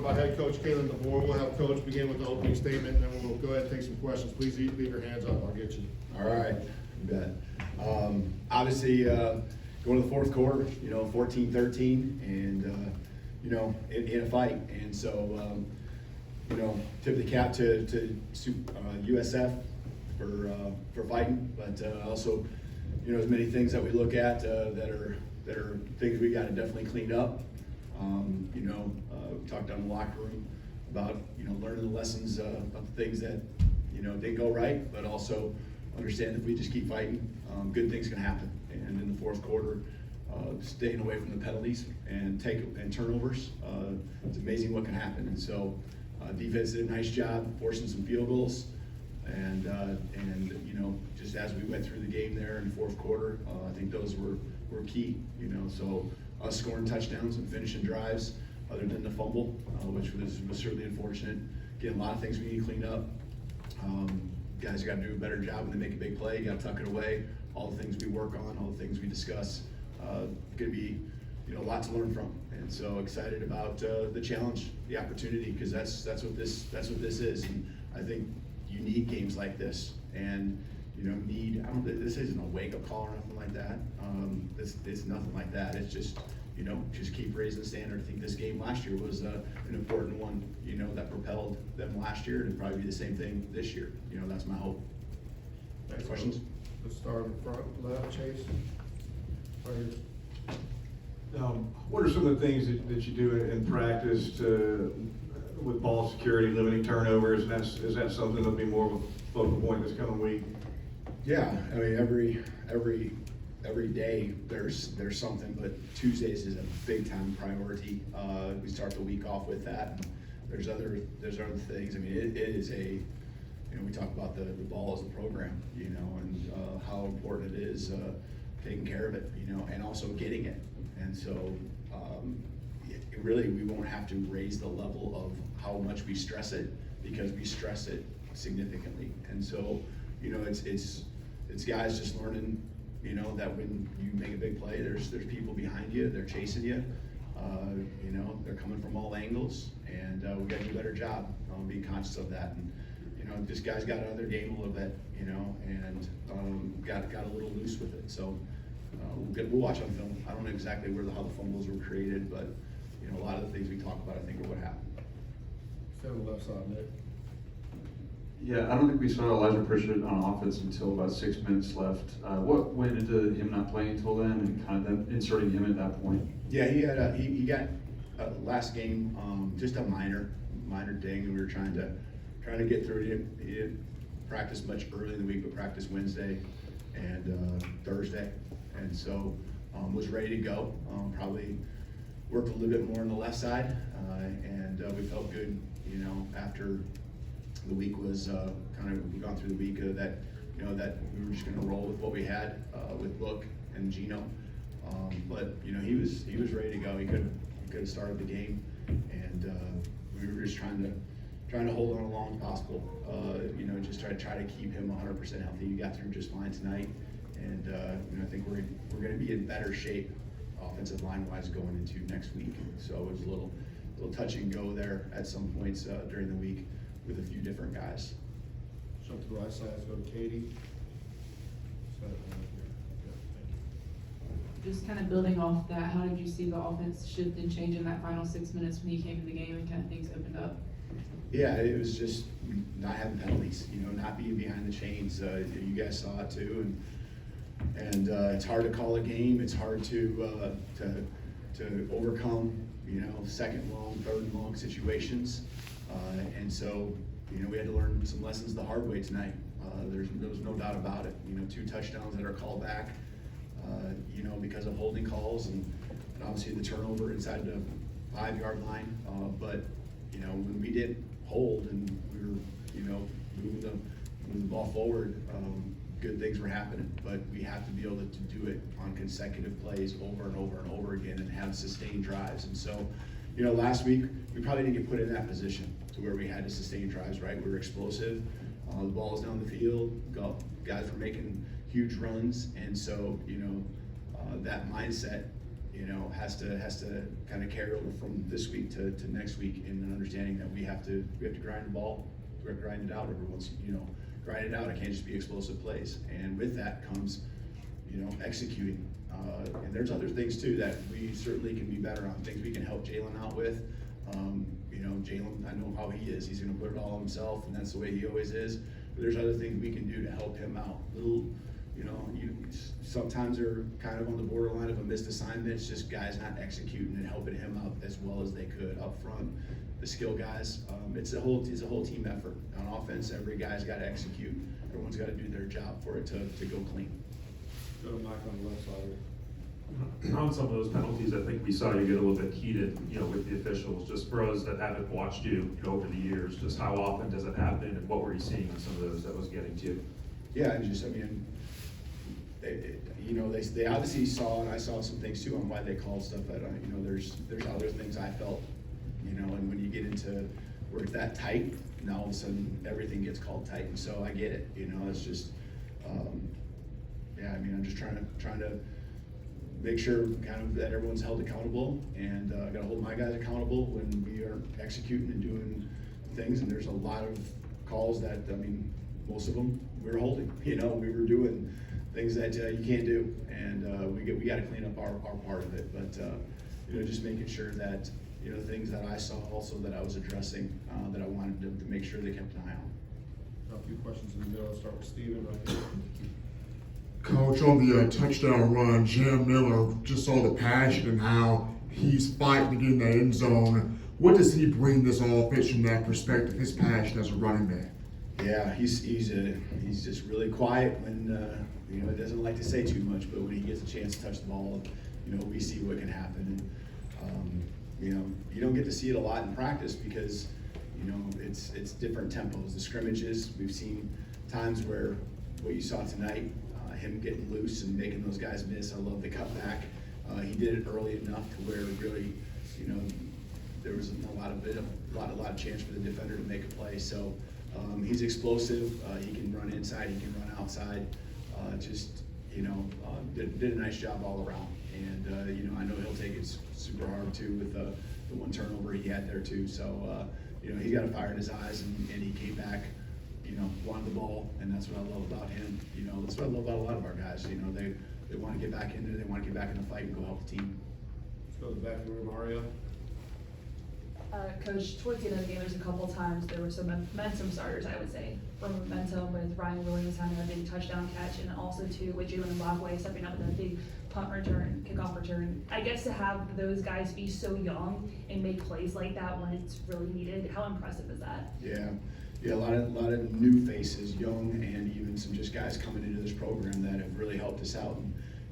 by head coach Kalen DeBoer. We'll have coach begin with the opening statement, and then we'll go ahead and take some questions. Please leave your hands up. I'll get you. All right, you bet. Obviously, going to the fourth quarter, 14-13, and in a fight, and so tip the cap to USF for fighting, but also there's many things that we look at that are things we got to definitely clean up. We talked on the locker room about learning the lessons of things that didn't go right, but also understand if we just keep fighting, good things can happen. And in the fourth quarter, staying away from the penalties and turnovers, it's amazing what can happen. And so defense did a nice job forcing some field goals, and just as we went through the game there in the fourth quarter, I think those were key. So us scoring touchdowns and finishing drives, other than the fumble, which was certainly unfortunate. Again, a lot of things we need to clean up. Guys got to do a better job when they make a big play. You got to tuck it away. All the things we work on, all the things we discuss, going to be a lot to learn from. And so excited about the challenge, the opportunity, because that's what this is. And I think you need games like this, and this isn't a wake-up call or nothing like that. It's nothing like that. It's just just keep raising the standard. I think this game last year was an important one, that propelled them last year, and it'll probably be the same thing this year. That's my hope. Next Questions? Let's start in the front left, Chase. Right here. What are some of the things that you do in practice with ball security, limiting turnovers, and is that something that'll be more of a focal point this coming week? Yeah, I mean every day there's something, but Tuesdays is a big time priority. We start the week off with that. There's other things. I mean, it is we talk about the ball as a program, and how important it is taking care of it, and also getting it. And so really we won't have to raise the level of how much we stress it, because we stress it significantly. And so it's guys just learning that when you make a big play, there's people behind you, they're chasing you, they're coming from all angles, and we got to do a better job being conscious of that. And this guy's got out of their game a little bit, and got a little loose with it. So we'll watch on film. I don't know exactly how the fumbles were created, but a lot of the things we talk about, I think, are what happened. Stay on the left side, Nick. Yeah, I don't think we saw Elijah Pritchett on offense until about 6 minutes left. What went into him not playing until then, and kind of then inserting him at that point? Yeah, he got last game, just a minor thing, and we were trying to get through it. He didn't practice much early in the week, but practiced Wednesday and Thursday, and so was ready to go. Probably worked a little bit more on the left side, and we felt good, after the week was we've gone through the week that that we were just going to roll with what we had with Book and Gino, but he was ready to go. He could have started the game, and we were just trying to hold on as long as possible. Just try to keep him 100% healthy. You got through just fine tonight, and I think we're going to be in better shape offensive line wise going into next week. So it was a little touch and go there at some points during the week with a few different guys. Jump to the right side, let's go to Katie. Just kind of building off that, how did you see the offense shift and change in that final 6 minutes when you came in the game and kind of things opened up? Yeah, it was just not having penalties, not being behind the chains. You guys saw it too, and it's hard to call a game. It's hard to overcome, second long, third long situations. And so, we had to learn some lessons the hard way tonight. There was no doubt about it. 2 touchdowns that are called back, because of holding calls and obviously the turnover inside the 5-yard line. But when we did hold and we were, moving the ball forward, good things were happening. But we have to be able to do it on consecutive plays over and over and over again and have sustained drives. And so, last week we probably didn't get put in that position to where we had to sustain drives, right? We were explosive. The ball was down the field. Guys were making huge runs, and so that mindset, you know, has to kind of carry over from this week to next week, in understanding that we have to grind the ball, grind it out every once, you know, grind it out. It can't just be explosive plays. And with that comes, you know, executing. And there's other things too that we certainly can be better on, things we can help Jalen out with. You know, Jalen, I know how he is. He's gonna put it all on himself, and that's the way he always is. But there's other things we can do to help him out. Little, you know, sometimes they're kind of on the borderline of a missed assignment. It's just guys not executing and helping him out as well as they could up front. The skill guys, it's a whole team effort. On offense, every guy's got to execute. Everyone's got to do their job for it to go clean. Go to Mike on the left side. On some of those penalties, I think we saw you get a little bit heated, you know, with the officials. Just for us that haven't watched you know, over the years, just how often does it happen, and what were you seeing on some of those that was getting to you? Yeah, I mean, you know, they obviously saw, and I saw some things too on why they called stuff. But you know, there's other things I felt, you know, and when you get into where it's that tight, now all of a sudden everything gets called tight, and so I get it. You know, it's just, yeah. I mean, I'm just trying to make sure kind of that everyone's held accountable, and I got to hold my guys accountable when we are executing and doing things. And there's a lot of calls that, I mean, most of them we were holding. You know, we were doing things that you can't do, and we got to clean up our part of it. But you know, just making sure that, you know, things that I saw also that I was addressing, that I wanted to make sure they kept an eye on. A few questions in the middle. Let's start with Steven right here. Coach, on the touchdown run, Jam Miller, just saw the passion and how he's fighting to get in the end zone. What does he bring this offense from that perspective, his passion as a running back? Yeah, he's just really quiet when, you know, he doesn't like to say too much, but when he gets a chance to touch the ball, you know, we see what can happen. And, you know, you don't get to see it a lot in practice because, you know, it's different tempos. The scrimmages, we've seen times where what you saw tonight, him getting loose and making those guys miss. I love the cutback. He did it early enough to where really, you know, there was a lot of chance for the defender to make a play. So he's explosive. He can run inside. He can run outside. Just, you know, did a nice job all around. And you know, I know he'll take it super hard too with the one turnover he had there too. So you know, he's got a fire in his eyes, and he came back, you know, wanted the ball, and that's what I love about him. You know, that's what I love about a lot of our guys. You know, they want to get back in there, they want to get back in the fight and go help the team. Let's go to the back of the room, Mario. Coach, towards the end of the game, there's a couple times there were some momentum starters, I would say, from momentum with Ryan Williams having a big touchdown catch, and also too with Jalen Mbakwe stepping up with a big punt return, kickoff return. I guess to have those guys be so young and make plays like that when it's really needed, how impressive is that? Yeah, a lot of new faces, young, and even some just guys coming into this program that have really helped us out.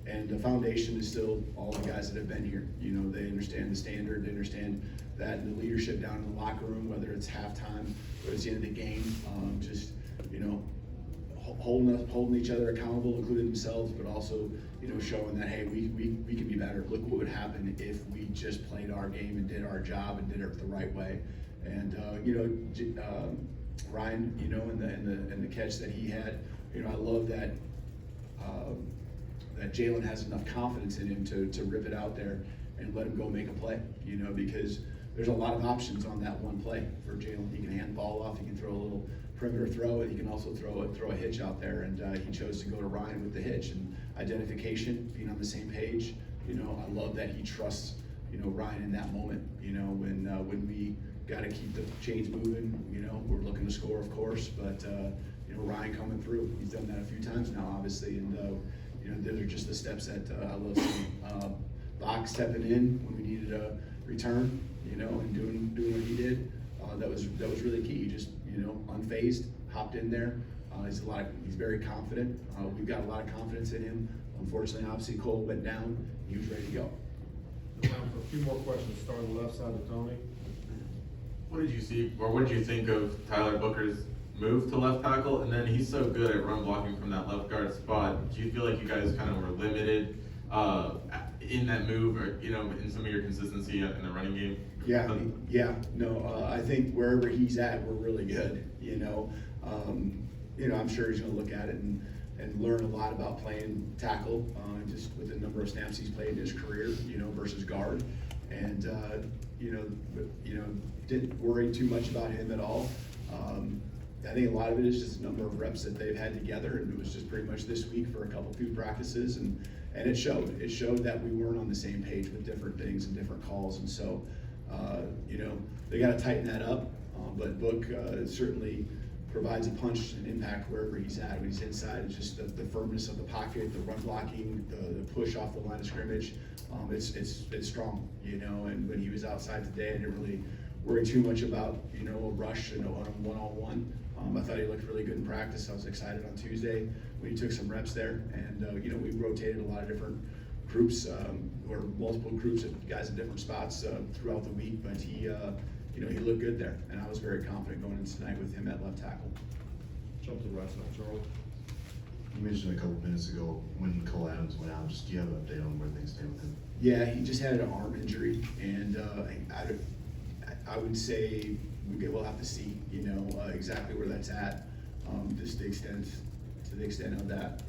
And the foundation is still all the guys that have been here. You know, they understand the standard, they understand that, and the leadership down in the locker room, whether it's halftime, whether it's the end of the game, just, you know, holding each other accountable, including themselves, but also, you know, showing that, hey, we can be better. Look what would happen if we just played our game and did our job and did it the right way. And you know, Ryan, you know, and the catch that he had, you know, I love that that Jalen has enough confidence in him to rip it out there and let him go make a play, you know, because there's a lot of options on that one play for Jalen. He can hand the ball off, he can throw a little perimeter throw, and he can also throw a hitch out there, and he chose to go to Ryan with the hitch and identification, being on the same page. You know, I love that he trusts, you know, Ryan in that moment, you know, when we got to keep the chains moving. You know, we're looking to score, of course, but you know, Ryan coming through. He's done that a few times now, obviously, and you know, those are just the steps that I love seeing. Bach stepping in when we needed a return, you know, and doing what he did. That was really key. He just, you know, unfazed, hopped in there. He's very confident. We've got a lot of confidence in him. Unfortunately, obviously, Cole went down. He was ready to go. Time for a few more questions. Start on the left side with Tony. What did you see, or what did you think of Tyler Booker's move to left tackle? And then he's so good at run blocking from that left guard spot. Do you feel like you guys kind of were limited in that move, or, you know, in some of your consistency in the running game? Yeah. No, I think wherever he's at, we're really good. You know, I'm sure he's going to look at it and and learn a lot about playing tackle, just with the number of snaps he's played in his career, versus guard. And, didn't worry too much about him at all. I think a lot of it is just the number of reps that they've had together, and it was just pretty much this week for a few practices, and it showed. It showed that we weren't on the same page with different things and different calls, and so, they got to tighten that up. But Book certainly provides a punch and impact wherever he's at. When he's inside, it's just the firmness of the pocket, the run blocking, the push off the line of scrimmage. It's strong, and when he was outside today, I didn't really worry too much about, a rush and a one-on-one. I thought he looked really good in practice. I was excited on Tuesday when he took some reps there, and we rotated a lot of different groups, or multiple groups of guys in different spots throughout the week, but he looked good there, and I was very confident going into tonight with him at left tackle. Jump to the right side, Charlie. You mentioned a couple minutes ago when Cole Adams went out. Just do you have an update on where things stand with him? Yeah, he just had an arm injury, and I would say we'll have to see, exactly where that's at, just the extent of that,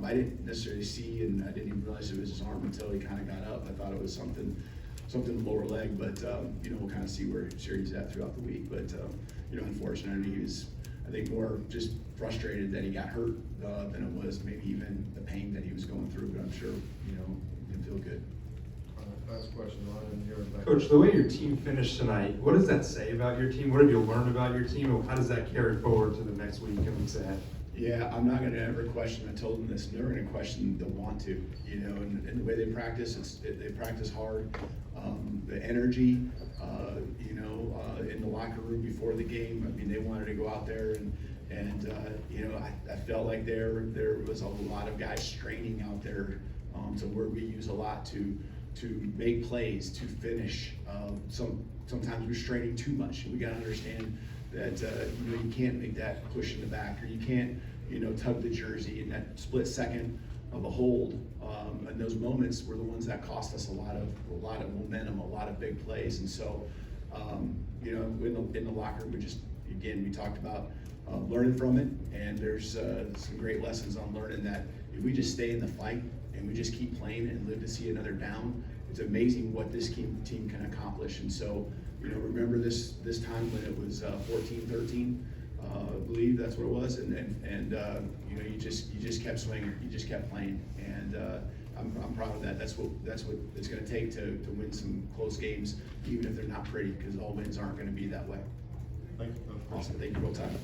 I didn't necessarily see, and I didn't even realize it was his arm until he kind of got up. I thought it was something lower leg, but we'll kind of see where he's at throughout the week. But unfortunately, he was, I think, more just frustrated that he got hurt than it was maybe even the pain that he was going through. But I'm sure he didn't feel good. Last question, Ryan, here in the back. Coach, the way your team finished tonight, what does that say about your team? What have you learned about your team, and how does that carry forward to the next week and weeks ahead? Yeah, I'm not going to ever question. I told them this. They're going to question the want to, and the way they practice. They practice hard. The energy, in the locker room before the game. I mean, they wanted to go out there and I felt like there was a lot of guys straining out there to where we use a lot to make plays, to finish. Sometimes we're straining too much. We got to understand that you can't make that push in the back, or you can't tug the jersey in that split second of a hold. And those moments were the ones that cost us a lot of momentum, a lot of big plays. And so in the locker room, we talked about learning from it, and there's some great lessons on learning that if we just stay in the fight and we just keep playing and live to see another down, it's amazing what this team can accomplish. And so, remember this time when it was 14-13, I believe that's what it was, and you just kept swinging, you just kept playing, and I'm proud of that. That's what it's going to take to win some close games, even if they're not pretty, because all wins aren't going to be that way. Thank you. Awesome, thank you for your time.